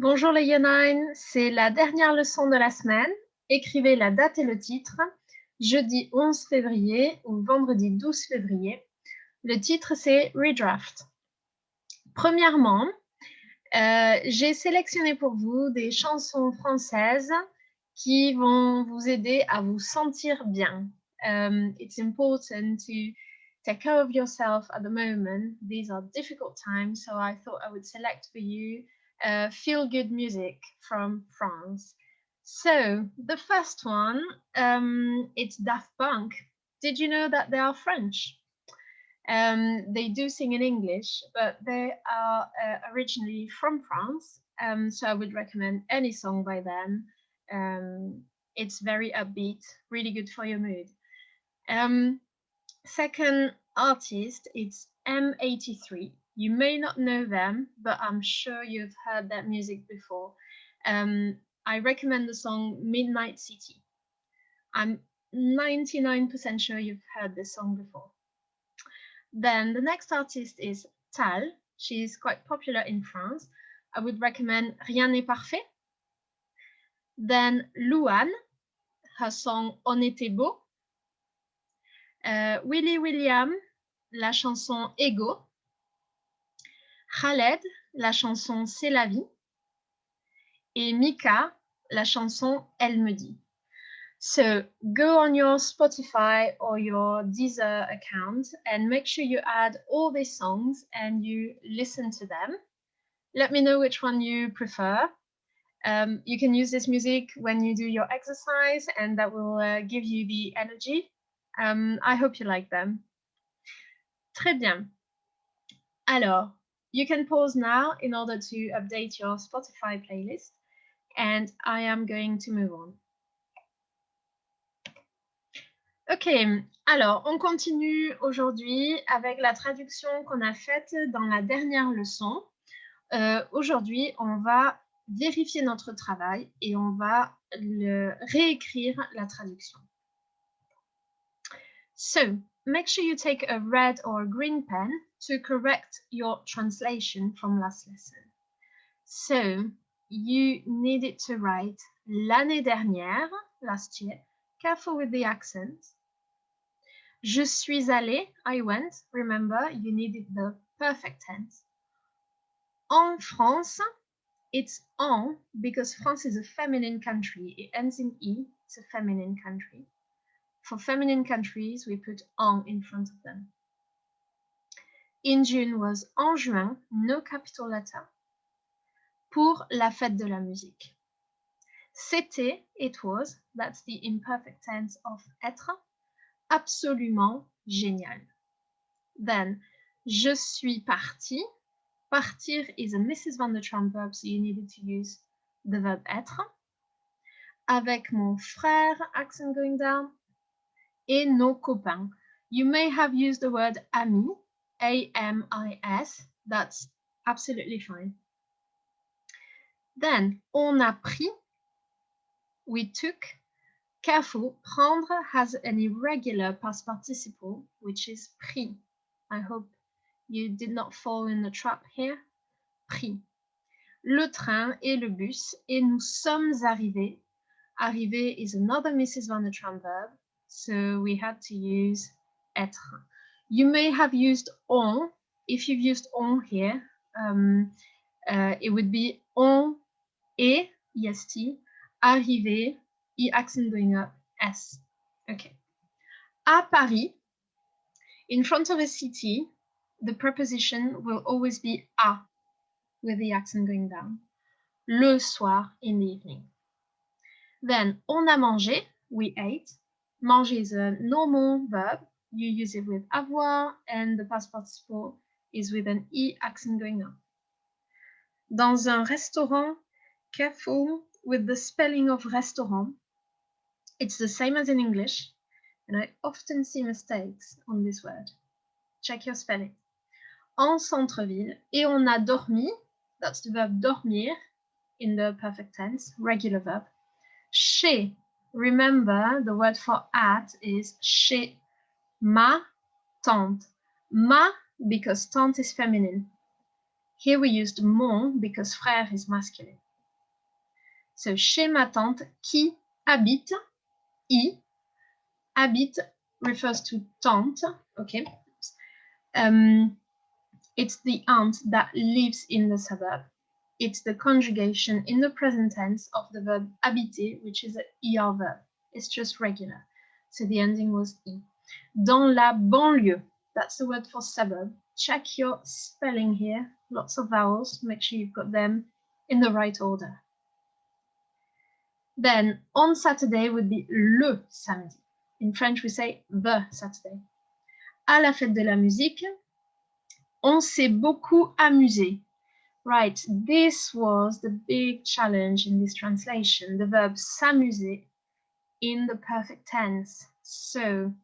Bonjour les Yonine, c'est la dernière leçon de la semaine. Écrivez la date et le titre. Jeudi 11 février ou vendredi 12 février. Le titre c'est Redraft. Premièrement, j'ai sélectionné pour vous des chansons françaises qui vont vous aider à vous sentir bien. It's important to take care of yourself at the moment. These are difficult times, so I thought I would select for you feel-good music from France. So the first one, it's Daft Punk. Did you know that they are French? They do sing in English, but they are originally from France. So I would recommend any song by them. It's very upbeat, really good for your mood. Second artist, it's M83. You may not know them, but I'm sure you've heard that music before. I recommend the song Midnight City. I'm 99% sure you've heard this song before. Then the next artist is Tal. She's quite popular in France. I would recommend Rien n'est parfait. Then Louane, her song On était beau. Willy William, la chanson Ego. Khaled, la chanson C'est la vie. Et Mika, la chanson Elle me dit. So go on your Spotify or your Deezer account and make sure you add all these songs and you listen to them. Let me know which one you prefer. You can use this music when you do your exercise and that will give you the energy. I hope you like them. Très bien. Alors, you can pause now in order to update your Spotify playlist and I am going to move on. Ok, alors on continue aujourd'hui avec la traduction qu'on a faite dans la dernière leçon. Aujourd'hui, on va vérifier notre travail et on va réécrire la traduction. So, make sure you take a red or a green pen to correct your translation from last lesson. So, you needed to write l'année dernière, last year. Careful with the accent. Je suis allé, I went. Remember, you needed the perfect tense. En France, it's en because France is a feminine country. It ends in E, it's a feminine country. For feminine countries, we put en in front of them. In June was en juin, no capital letter. Pour la fête de la musique. C'était, it was, that's the imperfect tense of être. Absolument génial. Then, je suis partie. Partir is a Mrs. Van der Tramp verb, so you needed to use the verb être. Avec mon frère, accent going down. Et nos copains. You may have used the word ami, A-M-I-S. That's absolutely fine. Then, on a pris. We took. Careful, prendre has an irregular past participle, which is pris. I hope you did not fall in the trap here. Pris. Le train et le bus, et nous sommes arrivés. Arriver is another Mrs. Van der Tramp verb, so we had to use être. You may have used on. If you've used on here, it would be on et, est, arrivé, e accent going up, s. Okay. À Paris, in front of a city, the preposition will always be à, with the accent going down. Le soir, in the evening. Then, on a mangé, we ate. Manger is a normal verb. You use it with avoir, and the past participle is with an E accent going up. Dans un restaurant, careful with the spelling of restaurant. It's the same as in English, and I often see mistakes on this word. Check your spelling. En centre-ville, et on a dormi, that's the verb dormir in the perfect tense, regular verb. Chez, remember the word for at is chez ma tante. Ma because tante is feminine. Here we used mon because frère is masculine. So, chez ma tante, qui habite, I, habite refers to tante, okay? It's the aunt that lives in the suburb. It's the conjugation in the present tense of the verb habiter, which is an ER verb. It's just regular. So the ending was I. Dans la banlieue, that's the word for suburb. Check your spelling here. Lots of vowels. Make sure you've got them in the right order. Then on Saturday would be le samedi. In French, we say the Saturday. À la fête de la musique, on s'est beaucoup amusé. Right, this was the big challenge in this translation, the verb s'amuser in the perfect tense. So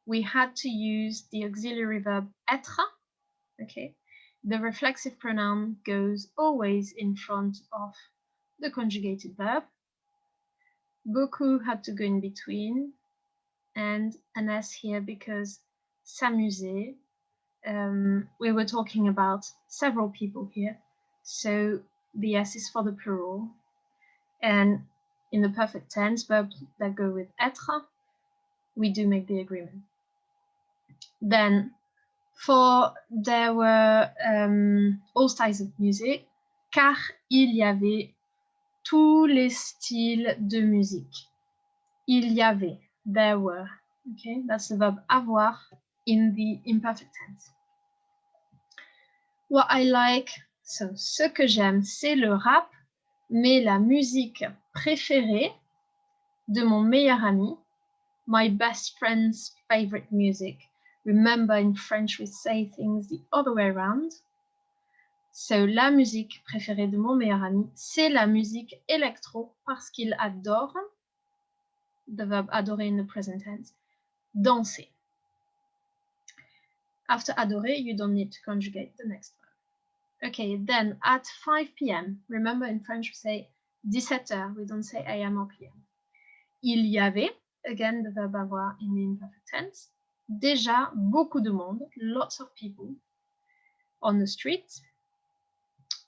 we had to use the auxiliary verb être, okay? The reflexive pronoun goes always in front of the conjugated verb. Beaucoup had to go in between, and an S here because s'amuser, we were talking about several people here. So the S is for the plural. And in the perfect tense, verbs that go with être, we do make the agreement. Then there were all styles of music, car il y avait tous les styles de musique. Il y avait, there were. Okay, that's the verb avoir in the imperfect tense. What I like, so ce que j'aime, c'est le rap, mais la musique préférée de mon meilleur ami, my best friend's favorite music. Remember, in French, we say things the other way around. So, la musique préférée de mon meilleur ami, c'est la musique électro parce qu'il adore, the verb adorer in the present tense, danser. After adorer, you don't need to conjugate the next verb. Okay, then at 5 p.m., remember in French we say 17h, we don't say AM or PM. Il y avait, again the verb avoir in the imperfect tense, déjà beaucoup de monde, lots of people, on the streets,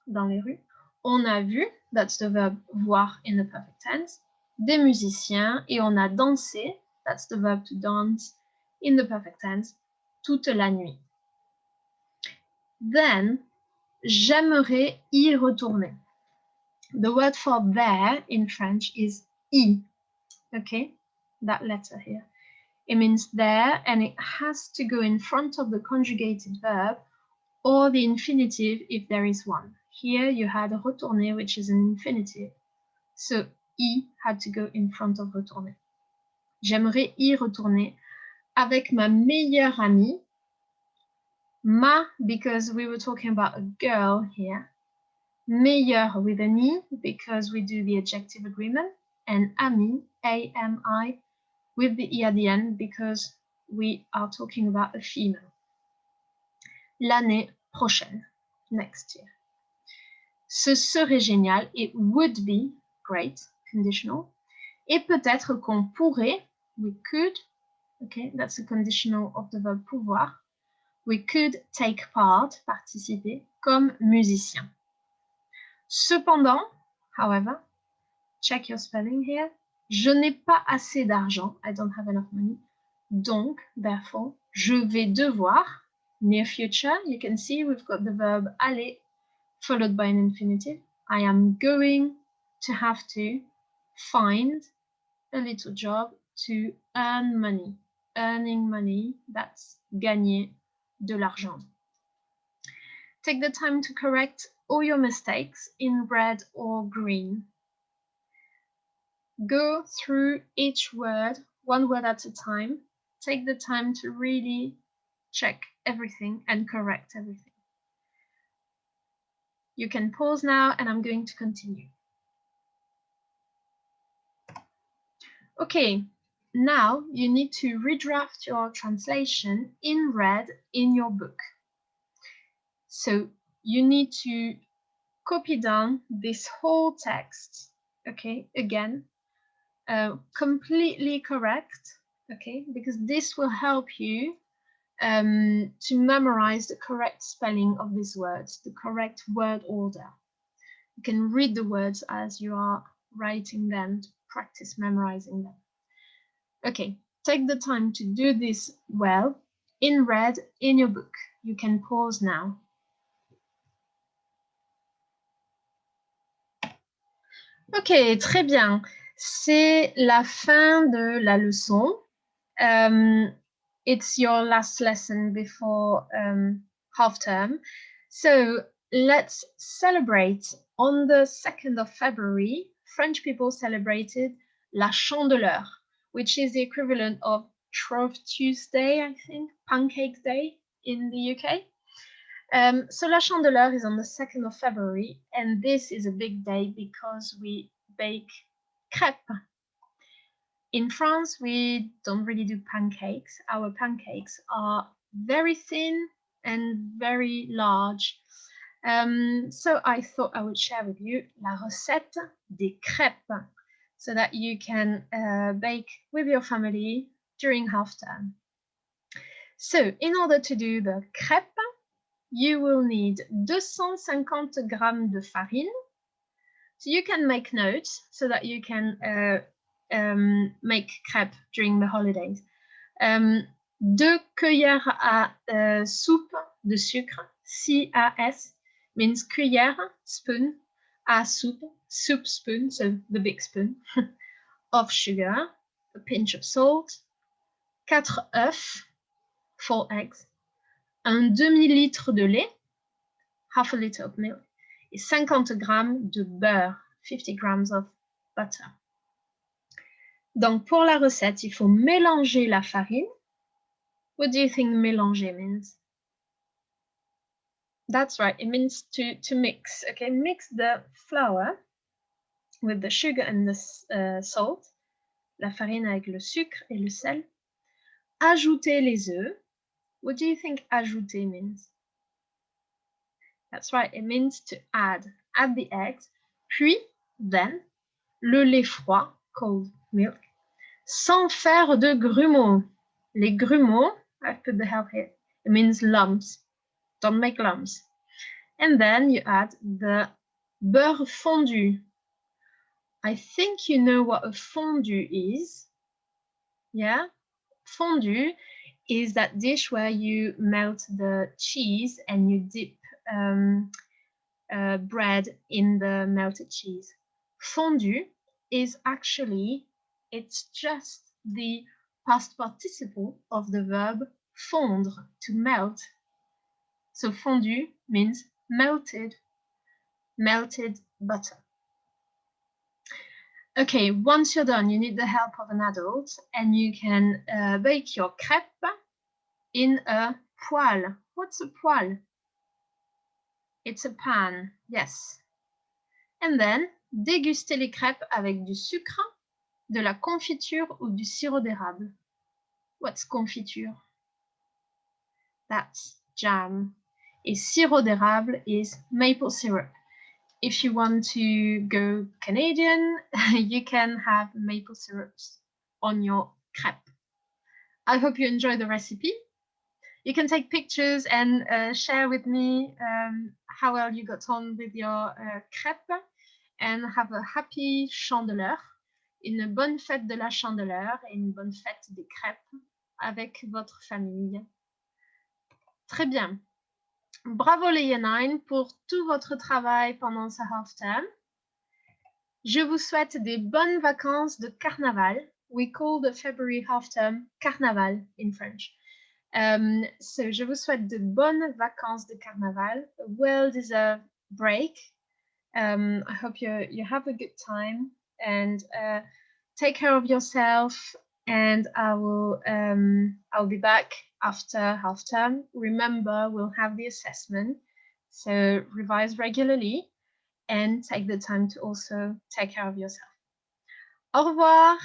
dans les rues. On a vu, that's the verb voir in the perfect tense, des musiciens, et on a dansé, that's the verb to dance in the perfect tense, toute la nuit. Then, j'aimerais y retourner. The word for there in French is y, okay, that letter here. It means there, and it has to go in front of the conjugated verb or the infinitive if there is one. Here you had retourner, which is an infinitive. So y had to go in front of retourner. J'aimerais y retourner avec ma meilleure amie. Ma, because we were talking about a girl here. Meilleure with an I, because we do the adjective agreement. And ami, A-M-I, with the I at the end, because we are talking about a female. L'année prochaine, next year. Ce serait génial, it would be great, conditional. Et peut-être qu'on pourrait, we could, okay, that's a conditional of the verb pouvoir. We could take part, participer, comme musicien. Cependant, however, check your spelling here, je n'ai pas assez d'argent, I don't have enough money. Donc, therefore, je vais devoir, near future, you can see we've got the verb aller followed by an infinitive. I am going to have to find a little job to earn money. Earning money, that's gagner de l'argent. Take the time to correct all your mistakes in red or green. Go through each word, one word at a time. Take the time to really check everything and correct everything. You can pause now and I'm going to continue. Okay, now you need to redraft your translation in red in your book. So you need to copy down this whole text, okay, again, completely correct, okay, because this will help you to memorize the correct spelling of these words, the correct word order. You can read the words as you are writing them, to practice memorizing them. Okay, take the time to do this well, in red, in your book. You can pause now. Ok, très bien. C'est la fin de la leçon. It's your last lesson before half term. So let's celebrate. On the 2nd of February, French people celebrated La Chandeleur, which is the equivalent of Shrove Tuesday, I think, Pancake Day in the UK. So La Chandeleur is on the 2nd of February, and this is a big day because we bake crêpes. In France, we don't really do pancakes. Our pancakes are very thin and very large. So I thought I would share with you la recette des crêpes so that you can bake with your family during half term. So in order to do the crêpes, you will need 250 grammes de farine. So you can make notes so that you can make crêpes during the holidays. 2 cuillères à soupe de sucre, CAS, means cuillère, spoon, à soupe, soup spoon, so the big spoon, of sugar, a pinch of salt, 4 œufs, 4 eggs, un demi-litre de lait, half a liter of milk, et 50 grammes de beurre, 50 grams of butter. Donc, pour la recette, il faut mélanger la farine. What do you think mélanger means? That's right, it means to mix. Okay, mix the flour with the sugar and the salt, la farine avec le sucre et le sel. Ajouter les œufs. What do you think ajouter means? That's right, it means to add the eggs. Puis, then, le lait froid, cold milk, sans faire de grumeaux. Les grumeaux, I put the help here, it means lumps. Don't make lumps. And then you add the beurre fondu. I think you know what a fondue is. Yeah? Fondue is that dish where you melt the cheese and you dip bread in the melted cheese. Fondue is actually, it's just the past participle of the verb fondre, to melt. So fondue means melted butter. Okay, once you're done, you need the help of an adult and you can bake your crêpe in a poêle. What's a poêle? It's a pan, yes. And then, déguster les crêpes avec du sucre, de la confiture ou du sirop d'érable. What's confiture? That's jam. Et sirop d'érable is maple syrup. If you want to go Canadian, you can have maple syrups on your crêpe. I hope you enjoy the recipe. You can take pictures and share with me how well you got on with your crêpe, and have a happy Chandeleur, une bonne fête de la Chandeleur et une bonne fête des crêpes avec votre famille. Très bien. Bravo les Year 9 pour tout votre travail pendant ce half-term. Je vous souhaite des bonnes vacances de carnaval. We call the February half-term carnaval in French. So je vous souhaite de bonnes vacances de carnaval, a well-deserved break. I hope you have a good time and take care of yourself. And I'll be back after half term. Remember, we'll have the assessment, so revise regularly and take the time to also take care of yourself. Au revoir.